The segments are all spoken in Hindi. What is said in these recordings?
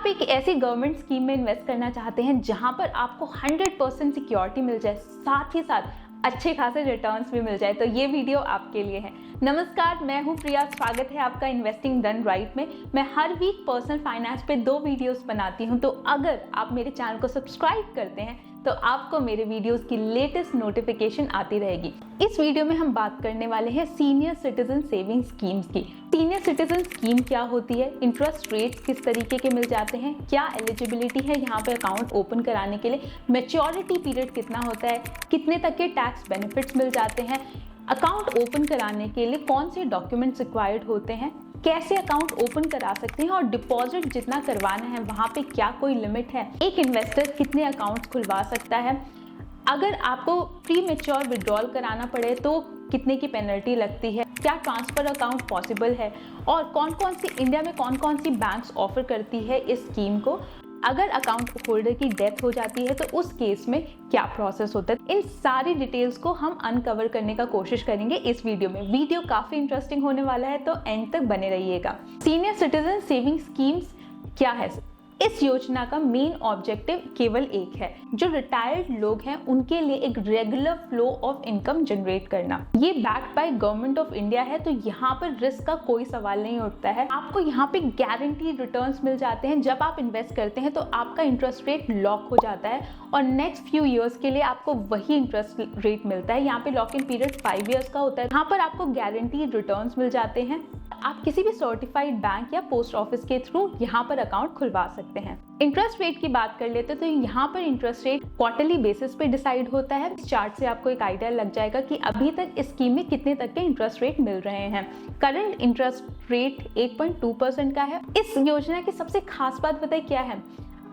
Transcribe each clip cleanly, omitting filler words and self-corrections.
आप एक ऐसी गवर्नमेंट स्कीम में इन्वेस्ट करना चाहते हैं जहां पर आपको 100% सिक्योरिटी मिल जाए, साथ ही साथ अच्छे खासे रिटर्न्स भी मिल जाए, तो ये वीडियो आपके लिए है। नमस्कार, मैं हूं प्रिया। स्वागत है आपका इन्वेस्टिंग डन राइट में। मैं हर वीक पर्सनल फाइनेंस पे 2 वीडियोस बनाती हूं, तो अगर आप मेरे चैनल को सब्सक्राइब करते हैं तो आपको मेरे वीडियोस की लेटेस्ट नोटिफिकेशन आती रहेगी। इस वीडियो में हम बात करने वाले हैं सीनियर सिटीजन सेविंग स्कीम्स की। सीनियर सिटीजन स्कीम क्या होती है, इंटरेस्ट रेट्स किस तरीके के मिल जाते हैं, क्या एलिजिबिलिटी है यहाँ पे अकाउंट ओपन कराने के लिए, मैच्योरिटी पीरियड कितना होता है, कितने तक के टैक्स बेनिफिट्स मिल जाते हैं, अकाउंट ओपन कराने के लिए कौन से डॉक्यूमेंट्स रिक्वायर्ड होते हैं, कैसे अकाउंट ओपन करा सकते हैं और डिपॉजिट जितना करवाना है वहाँ पे क्या कोई लिमिट है, एक इन्वेस्टर कितने अकाउंट्स खुलवा सकता है, अगर आपको प्री मैच्योर विड्रॉल कराना पड़े तो कितने की पेनल्टी लगती है, क्या ट्रांसफर अकाउंट पॉसिबल है और कौन कौन सी इंडिया में कौन कौन सी बैंक्स ऑफर करती है इस स्कीम को। अगर अकाउंट होल्डर की डेथ हो जाती है तो उस केस में क्या प्रोसेस होता है, इन सारी डिटेल्स को हम अनकवर करने का कोशिश करेंगे इस वीडियो में। वीडियो काफी इंटरेस्टिंग होने वाला है, तो एंड तक बने रहिएगा। सीनियर सिटीजन सेविंग स्कीम्स क्या है? इस योजना का मेन ऑब्जेक्टिव केवल एक है, जो रिटायर्ड लोग हैं उनके लिए एक regular flow of income generate करना। ये backed by government of India है, तो यहाँ पर रिस्क का कोई सवाल नहीं उठता है। आपको यहाँ पे गारंटीड रिटर्न्स मिल जाते हैं। जब आप इन्वेस्ट करते हैं तो आपका इंटरेस्ट रेट लॉक हो जाता है और नेक्स्ट फ्यू ईयर्स के लिए आपको वही इंटरेस्ट रेट मिलता है। यहाँ पे लॉक इन पीरियड 5 ईयर्स का होता है। यहाँ पर आपको गारंटीड रिटर्न्स मिल जाते हैं। आप किसी भी सर्टिफाइड बैंक या पोस्ट ऑफिस के थ्रू यहाँ पर अकाउंट खुलवा सकते हैं। इंटरेस्ट रेट की बात कर लेते हैं तो यहाँ पर इंटरेस्ट रेट क्वार्टरली बेसिस पे डिसाइड होता है। इस चार्ट से आपको एक आइडिया लग जाएगा कि अभी तक इस स्कीम में कितने तक के इंटरेस्ट रेट मिल रहे हैं। करंट इंटरेस्ट रेट 8.2% का है। इस योजना की सबसे खास बात बताइए क्या है,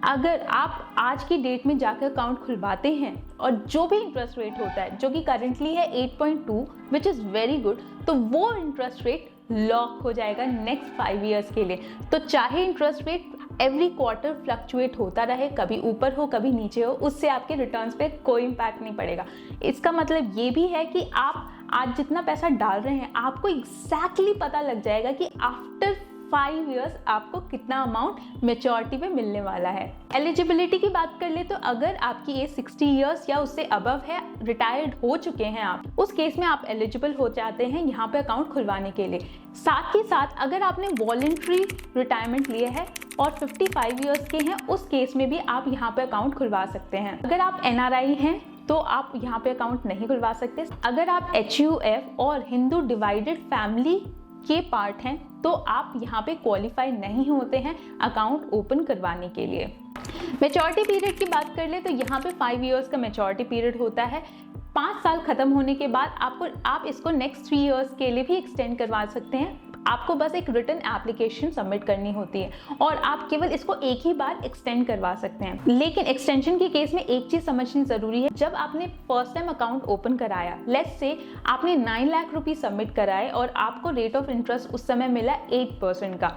अगर आप आज की डेट में जाकर अकाउंट खुलवाते हैं और जो भी इंटरेस्ट रेट होता है, जो कि करंटली है 8.2 विच इज़ वेरी गुड, तो वो इंटरेस्ट रेट लॉक हो जाएगा नेक्स्ट 5 ईयर्स के लिए। तो चाहे interest rate every quarter fluctuate होता रहे, कभी ऊपर हो कभी नीचे हो, उससे आपके रिटर्न्स पे कोई इम्पैक्ट नहीं पड़ेगा। इसका मतलब ये भी है कि आप आज जितना पैसा डाल रहे हैं आपको एग्जैक्टली पता लग जाएगा कि आफ्टर 5 ईयर्स आपको कितना अमाउंट मैच्योरिटी पे मिलने वाला है। एलिजिबिलिटी की बात कर ले तो अगर आपकी एज 60 ईयर्स या उससे अबव है, रिटायर्ड हो चुके हैं आप, उस केस में आप एलिजिबल हो जाते हैं यहाँ पे अकाउंट खुलवाने के लिए। साथ ही साथ अगर आपने वॉलंटरी रिटायरमेंट लिया है और 55 ईयर्स के हैं, उस केस में भी आप यहाँ पे अकाउंट खुलवा सकते हैं। अगर आप NRI हैं तो आप यहाँ पे अकाउंट नहीं खुलवा सकते। अगर आप HUF और हिंदू डिवाइडेड फैमिली के पार्ट हैं तो आप यहाँ पे क्वालिफाई नहीं होते हैं अकाउंट ओपन करवाने के लिए। मैच्योरिटी पीरियड की बात कर ले तो यहाँ पे 5 ईयर्स का मैच्योरिटी पीरियड होता है। 5 साल खत्म होने के बाद आप इसको नेक्स्ट 3 ईयर्स के लिए भी एक्सटेंड करवा सकते हैं। आपको बस एक रिटन एप्लीकेशन सबमिट करनी होती है और आप केवल इसको एक ही बार एक्सटेंड करवा सकते हैं। लेकिन एक्सटेंशन के केस में एक चीज समझनी जरूरी है, जब आपने फर्स्ट टाइम अकाउंट ओपन कराया, लेट्स से आपने 9 लाख रुपए सबमिट कराए और आपको रेट ऑफ इंटरेस्ट उस समय मिला 8% का,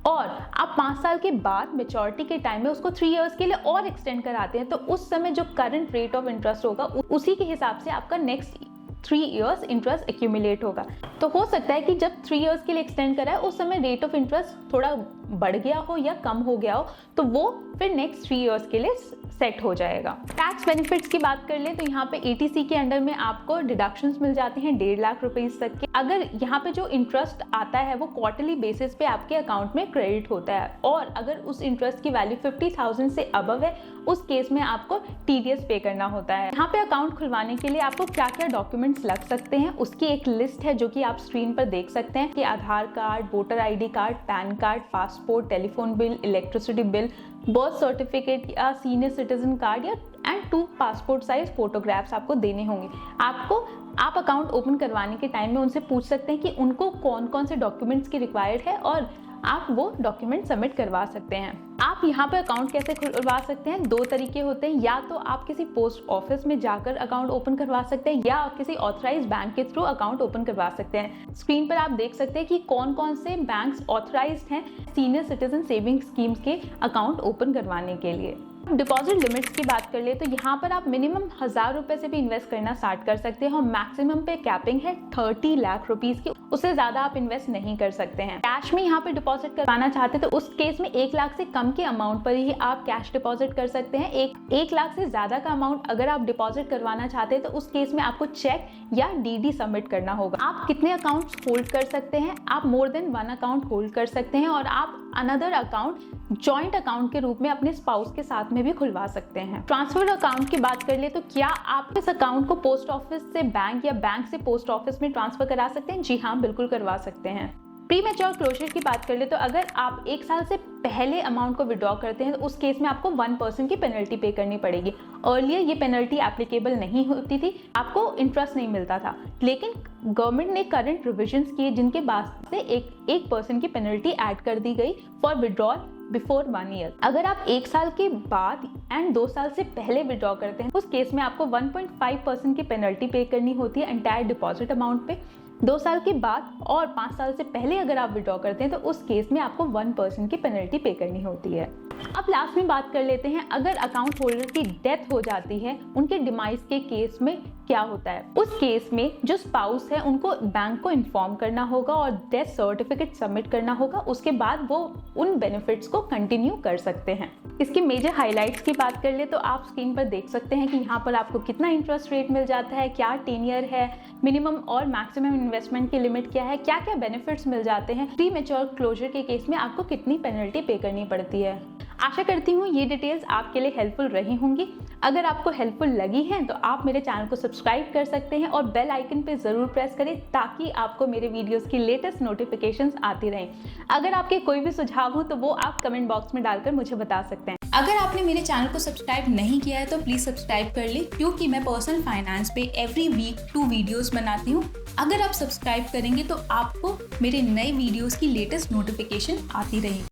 और आप 5 साल के बाद मैच्योरिटी के टाइम में उसको 3 इयर्स के लिए और एक्सटेंड कराते हैं, तो उस समय जो करंट रेट ऑफ इंटरेस्ट होगा उसी के हिसाब से आपका नेक्स्ट 3 इयर्स इंटरेस्ट एक्यूमुलेट होगा। तो हो सकता है कि जब 3 इयर्स के लिए एक्सटेंड करा है उस समय रेट ऑफ इंटरेस्ट थोड़ा बढ़ गया हो या कम हो गया हो, तो वो फिर नेक्स्ट 3 इयर्स के लिए सेट हो जाएगा। टैक्स बेनिफिट्स की बात कर ले तो यहाँ पे ATC के अंडर में आपको डिडक्शंस मिल जाते हैं 1.5 लाख रुपीस तक के। अगर यहाँ पे जो इंटरेस्ट आता है वो क्वार्टरली बेसिस पे आपके अकाउंट में क्रेडिट होता है, और अगर उस इंटरेस्ट की वैल्यू 50,000 से अबव है उस केस में आपको TDS पे करना होता है। यहाँ पे अकाउंट खुलवाने के लिए आपको क्या क्या डॉक्यूमेंट्स लग सकते हैं उसकी एक लिस्ट है जो कि आप स्क्रीन पर देख सकते हैं कि Aadhaar card, voter ID card, PAN card, passport, telephone bill, electricity bill, birth certificate या सीनियर सिटीजन कार्ड या एंड 2 पासपोर्ट साइज फोटोग्राफ्स आपको देने होंगे। आप अकाउंट ओपन करवाने के टाइम में उनसे पूछ सकते हैं कि उनको कौन कौन से डॉक्यूमेंट्स की रिक्वायर्ड है और आप वो डॉक्यूमेंट सबमिट करवा सकते हैं। आप यहाँ पे अकाउंट कैसे खुलवा सकते हैं? 2 तरीके होते हैं, या तो आप किसी पोस्ट ऑफिस में जाकर अकाउंट ओपन करवा सकते हैं या आप किसी ऑथराइज्ड बैंक के थ्रू अकाउंट ओपन करवा सकते हैं। स्क्रीन पर आप देख सकते हैं कि कौन कौन से बैंक्स ऑथराइज्ड हैं सीनियर सिटीजन सेविंग स्कीम्स के अकाउंट ओपन करवाने के लिए। डिपॉजिट लिमिट्स की बात कर ले तो यहाँ पर आप मिनिमम 1000 रुपए से भी इन्वेस्ट करना स्टार्ट कर सकते हैं और मैक्सिमम पे कैपिंग है 30 लाख रुपीस की, उससे ज्यादा आप इन्वेस्ट नहीं कर सकते हैं। कैश में यहाँ पे डिपॉजिट करवाना चाहते हैं तो उस केस में 1 लाख से कम के अमाउंट पर ही आप कैश डिपॉजिट कर सकते हैं। 1 लाख से ज्यादा का अमाउंट अगर आप डिपॉजिट करवाना चाहते हैं तो उस केस में आपको चेक या डीडी सबमिट करना होगा। आप कितने अकाउंट्स होल्ड कर सकते हैं? आप मोर देन 1 अकाउंट होल्ड कर सकते हैं और आप अनदर अकाउंट जॉइंट अकाउंट के रूप में अपने स्पाउस के साथ में भी खुलवा सकते हैं। ट्रांसफर अकाउंट की बात कर ले तो क्या आप इस अकाउंट को पोस्ट ऑफिस से बैंक या बैंक से पोस्ट ऑफिस में ट्रांसफर करा सकते हैं? जी हाँ, बिल्कुल करवा सकते हैं। प्रीमेच्योर क्लोजर की बात कर ले तो अगर आप 1 साल से पहले अमाउंट को विड्रॉ करते हैं तो उस केस में आपको 1% की पेनल्टी पे करनी पड़ेगी। अर्लियर ये पेनल्टी एप्लीकेबल नहीं होती थी, आपको इंटरेस्ट नहीं मिलता था, लेकिन गवर्नमेंट ने करंट प्रोविजंस किए जिनके बाद से 1% की पेनल्टी ऐड कर दी गई फॉर विड्रॉल बिफोर 1 ईयर। अगर आप 1 साल के बाद एंड 2 साल से पहले विड्रॉ करते हैं उस केस में आपको 1.5% की पेनल्टी पे करनी होती है एंटायर डिपॉजिट अमाउंट पे। 2 साल के बाद और 5 साल से पहले अगर आप विड्रॉ करते हैं तो उस केस में आपको 1% की पेनल्टी पे करनी होती है। अब लास्ट में बात कर लेते हैं, अगर अकाउंट होल्डर की डेथ हो जाती है उनके डिमाइस के केस में क्या होता है। उस केस में जो स्पाउस है उनको बैंक को इन्फॉर्म करना होगा और डेथ सर्टिफिकेट सबमिट करना होगा, उसके बाद वो उन बेनिफिट्स को कंटिन्यू कर सकते हैं। इसकी मेजर हाइलाइट्स की बात कर ले तो आप स्क्रीन पर देख सकते हैं कि यहाँ पर आपको कितना इंटरेस्ट रेट मिल जाता है, क्या टेन्योर है, मिनिमम और मैक्सिमम इन्वेस्टमेंट की लिमिट क्या है, क्या क्या बेनिफिट्स मिल जाते हैं, प्रीमेच्योर क्लोजर के केस में आपको कितनी पेनल्टी पे करनी पड़ती है। आशा करती हूँ ये डिटेल्स आपके लिए हेल्पफुल रही होंगी। अगर आपको हेल्पफुल लगी हैं तो आप मेरे चैनल को सब्सक्राइब कर सकते हैं और बेल आइकन पे ज़रूर प्रेस करें ताकि आपको मेरे वीडियोस की लेटेस्ट नोटिफिकेशंस आती रहें। अगर आपके कोई भी सुझाव हो तो वो आप कमेंट बॉक्स में डालकर मुझे बता सकते हैं। अगर आपने मेरे चैनल को सब्सक्राइब नहीं किया है तो प्लीज़ सब्सक्राइब कर ले, क्योंकि मैं पर्सनल फाइनेंस पे एवरी वीक 2 वीडियोस बनाती हूँ। अगर आप सब्सक्राइब करेंगे तो आपको मेरे नए वीडियोस की लेटेस्ट नोटिफिकेशन आती रहेगी।